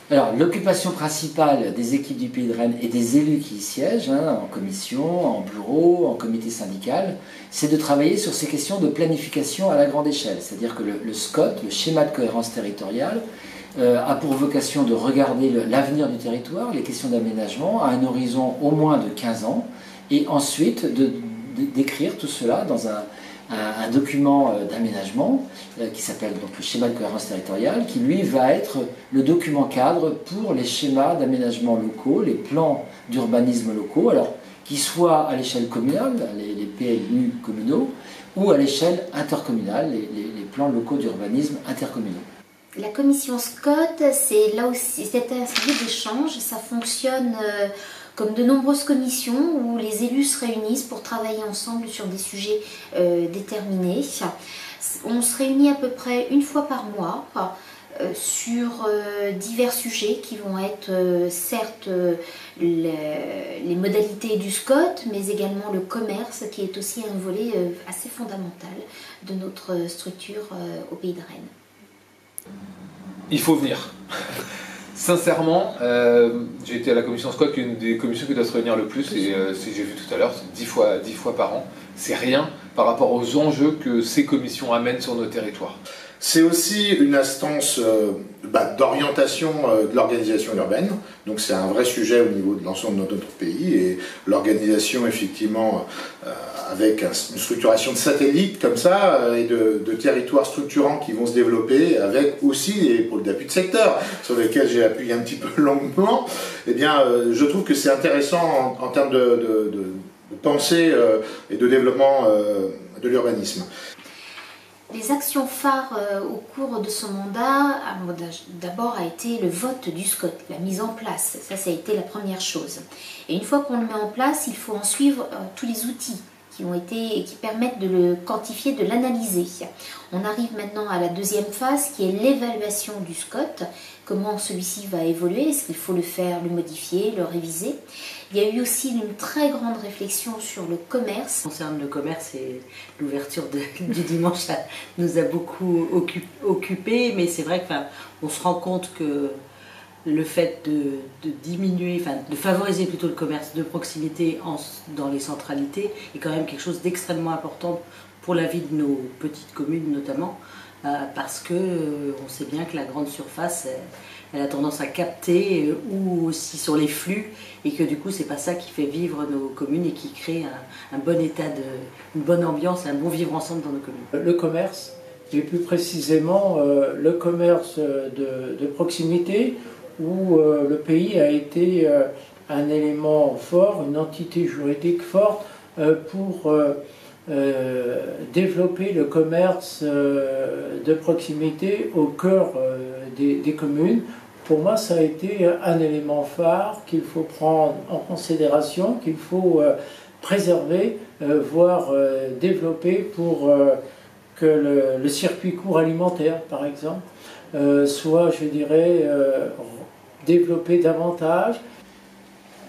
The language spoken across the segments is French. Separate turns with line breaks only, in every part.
Alors, l'occupation principale des équipes du Pays de Rennes et des élus qui y siègent, en commission, en bureau, en comité syndical, c'est de travailler sur ces questions de planification à la grande échelle. C'est-à-dire que le SCOT, le schéma de cohérence territoriale, a pour vocation de regarder l'avenir du territoire, les questions d'aménagement, à un horizon au moins de 15 ans, et ensuite d'écrire tout cela dans un document d'aménagement qui s'appelle donc le schéma de cohérence territoriale, qui lui va être le document cadre pour les schémas d'aménagement locaux, les plans d'urbanisme locaux, alors qu'ils soient à l'échelle communale, les PLU communaux, ou à l'échelle intercommunale, les plans locaux d'urbanisme intercommunaux.
La commission SCOT, c'est là aussi, c'est un lieu d'échange, ça fonctionne comme de nombreuses commissions où les élus se réunissent pour travailler ensemble sur des sujets déterminés. On se réunit à peu près une fois par mois sur divers sujets qui vont être certes les modalités du SCOT, mais également le commerce qui est aussi un volet assez fondamental de notre structure au Pays de Rennes.
Il faut venir. Sincèrement, j'ai été à la commission SCOT, qui est une des commissions qui doit se réunir le plus, et si j'ai vu tout à l'heure, c'est 10 fois par an. C'est rien par rapport aux enjeux que ces commissions amènent sur nos territoires.
C'est aussi une instance d'orientation de l'organisation urbaine, donc c'est un vrai sujet au niveau de l'ensemble de notre pays, et l'organisation effectivement avec une structuration de satellites comme ça, et de territoires structurants qui vont se développer, avec aussi les pôles d'appui de secteur, sur lesquels j'ai appuyé un petit peu longuement, eh bien je trouve que c'est intéressant en termes de pensée et de développement de l'urbanisme.
Les actions phares au cours de ce mandat, d'abord a été le vote du SCOT, la mise en place. Ça a été la première chose. Et une fois qu'on le met en place, il faut en suivre tous les outils qui permettent de le quantifier, de l'analyser. On arrive maintenant à la deuxième phase qui est l'évaluation du SCOT. Comment celui-ci va évoluer, est-ce qu'il faut le modifier, le réviser. Il y a eu aussi une très grande réflexion sur le commerce.
Concernant le commerce, et l'ouverture du dimanche, ça nous a beaucoup occupés, mais c'est vrai qu'on se rend compte que le fait de diminuer, de favoriser plutôt le commerce de proximité dans les centralités est quand même quelque chose d'extrêmement important pour la vie de nos petites communes notamment, parce que on sait bien que la grande surface elle a tendance à capter ou aussi sur les flux, et que du coup c'est pas ça qui fait vivre nos communes et qui crée un bon état une bonne ambiance, un bon vivre ensemble dans nos communes.
Le commerce, et plus précisément le commerce de proximité, où le pays a été un élément fort, une entité juridique forte pour développer le commerce de proximité au cœur des communes. Pour moi, ça a été un élément phare qu'il faut prendre en considération, qu'il faut préserver, voire développer pour que le circuit court alimentaire, par exemple, soit, je dirais, développé davantage.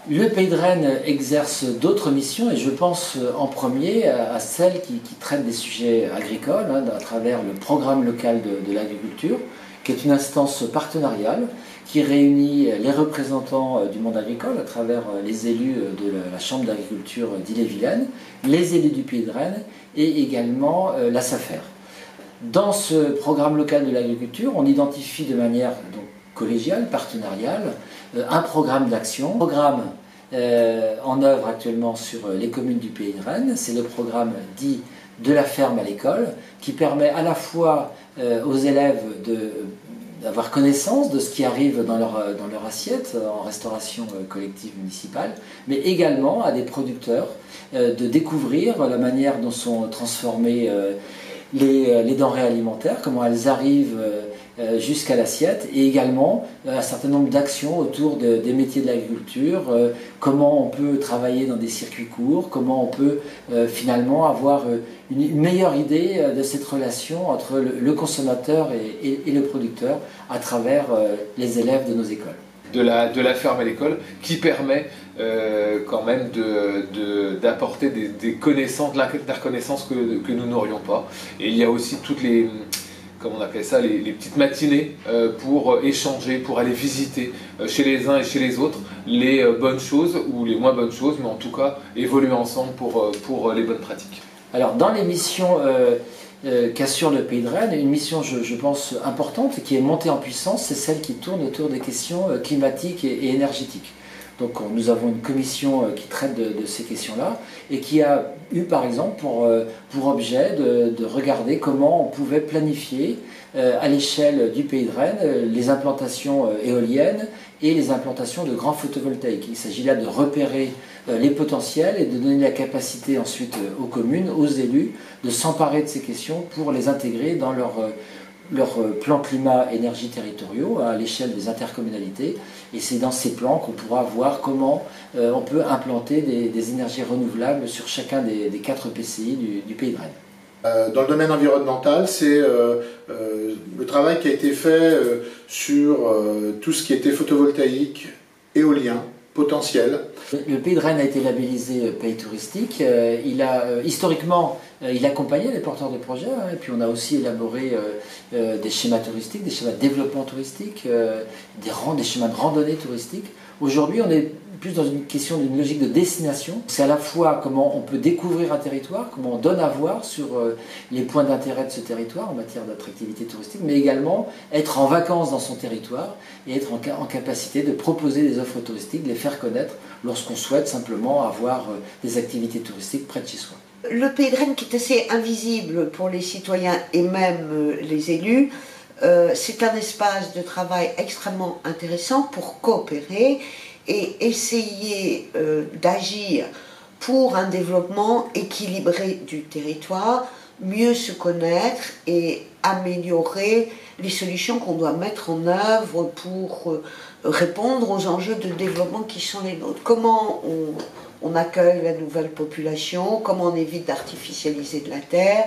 Le Pays de Rennes exerce d'autres missions, et je pense en premier à celles qui traitent des sujets agricoles, à travers le programme local de l'agriculture, qui est une instance partenariale qui réunit les représentants du monde agricole à travers les élus de la Chambre d'agriculture d'Ille-et-Vilaine, les élus du Pays de Rennes et également la SAFER. Dans ce programme local de l'agriculture, on identifie de manière collégiale, partenariale, un programme d'action. Programme en œuvre actuellement sur les communes du Pays de Rennes, c'est le programme dit de la ferme à l'école, qui permet à la fois aux élèves d'avoir connaissance de ce qui arrive dans leur assiette en restauration collective municipale, mais également à des producteurs de découvrir la manière dont sont transformées les denrées alimentaires, comment elles arrivent jusqu'à l'assiette, et également un certain nombre d'actions autour des métiers de l'agriculture, comment on peut travailler dans des circuits courts, comment on peut finalement avoir une meilleure idée de cette relation entre le consommateur et le producteur à travers les élèves de nos écoles.
De la ferme à l'école, qui permet quand même d'apporter des connaissances, de la reconnaissance que nous n'aurions pas. Et il y a aussi toutes comme on appelait ça, les petites matinées pour échanger, pour aller visiter chez les uns et chez les autres les bonnes choses ou les moins bonnes choses, mais en tout cas évoluer ensemble pour les bonnes pratiques.
Alors dans les missions qu'assure le Pays de Rennes, une mission je pense importante et qui est montée en puissance, c'est celle qui tourne autour des questions climatiques et énergétiques. Donc nous avons une commission qui traite de ces questions-là et qui a eu par exemple pour objet de regarder comment on pouvait planifier à l'échelle du Pays de Rennes les implantations éoliennes et les implantations de grands photovoltaïques. Il s'agit là de repérer les potentiels et de donner la capacité ensuite aux communes, aux élus, de s'emparer de ces questions pour les intégrer dans leur plan climat-énergie territoriaux à l'échelle des intercommunalités. Et c'est dans ces plans qu'on pourra voir comment on peut implanter des énergies renouvelables sur chacun des 4 PCI du Pays de Rennes.
Dans le domaine environnemental, c'est le travail qui a été fait sur tout ce qui était photovoltaïque, éolien, potentiel.
Le Pays de Rennes a été labellisé pays touristique. Historiquement, il accompagnait les porteurs de projets, et puis on a aussi élaboré des schémas touristiques, des schémas de développement touristique, des schémas de randonnée touristique. Aujourd'hui, on est plus dans une question d'une logique de destination. C'est à la fois comment on peut découvrir un territoire, comment on donne à voir sur les points d'intérêt de ce territoire en matière d'attractivité touristique, mais également être en vacances dans son territoire et être en capacité de proposer des offres touristiques, de les faire connaître lorsqu'on souhaite simplement avoir des activités touristiques près de chez soi.
Le Pays de Rennes, qui est assez invisible pour les citoyens et même les élus, c'est un espace de travail extrêmement intéressant pour coopérer et essayer d'agir pour un développement équilibré du territoire, mieux se connaître et améliorer les solutions qu'on doit mettre en œuvre pour répondre aux enjeux de développement qui sont les nôtres. Comment on accueille la nouvelle population, comment on évite d'artificialiser de la terre,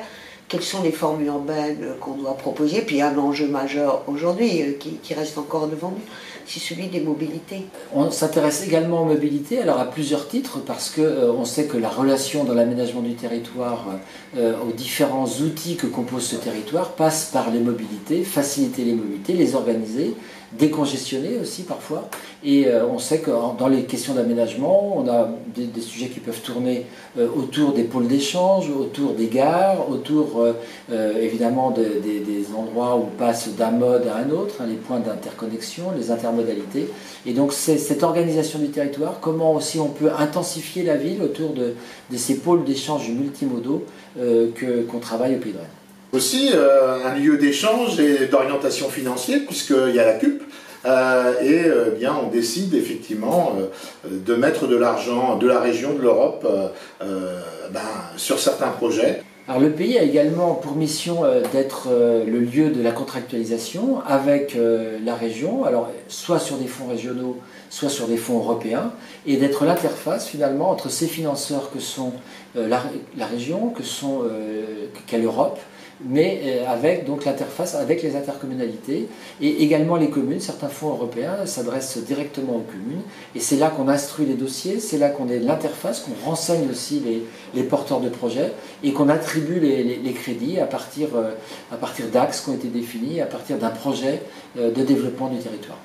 quelles sont les formes urbaines qu'on doit proposer, puis un enjeu majeur aujourd'hui qui reste encore devant nous, c'est celui des mobilités.
On s'intéresse également aux mobilités, alors à plusieurs titres, parce qu'on sait que la relation dans l'aménagement du territoire aux différents outils que compose ce territoire passe par les mobilités, faciliter les mobilités, les organiser, décongestionner aussi parfois. Et on sait que dans les questions d'aménagement, on a des sujets qui peuvent tourner autour des pôles d'échange, autour des gares, autour évidemment des endroits où on passe d'un mode à un autre, les points d'interconnexion, les intermodalités. Et donc c'est cette organisation du territoire, comment aussi on peut intensifier la ville autour de ces pôles d'échange multimodaux qu'on travaille au Pays de Rennes.
Aussi un lieu d'échange et d'orientation financière, puisqu'il y a la CUP, bien on décide effectivement de mettre de l'argent de la région, de l'Europe, sur certains projets.
Alors le pays a également pour mission d'être le lieu de la contractualisation avec la région, alors soit sur des fonds régionaux, soit sur des fonds européens, et d'être l'interface finalement entre ces financeurs que sont la région, qu'est l'Europe, mais avec donc l'interface avec les intercommunalités et également les communes. Certains fonds européens s'adressent directement aux communes et c'est là qu'on instruit les dossiers, c'est là qu'on est l'interface, qu'on renseigne aussi les porteurs de projets et qu'on attribue les crédits à partir d'axes qui ont été définis, à partir d'un projet de développement du territoire.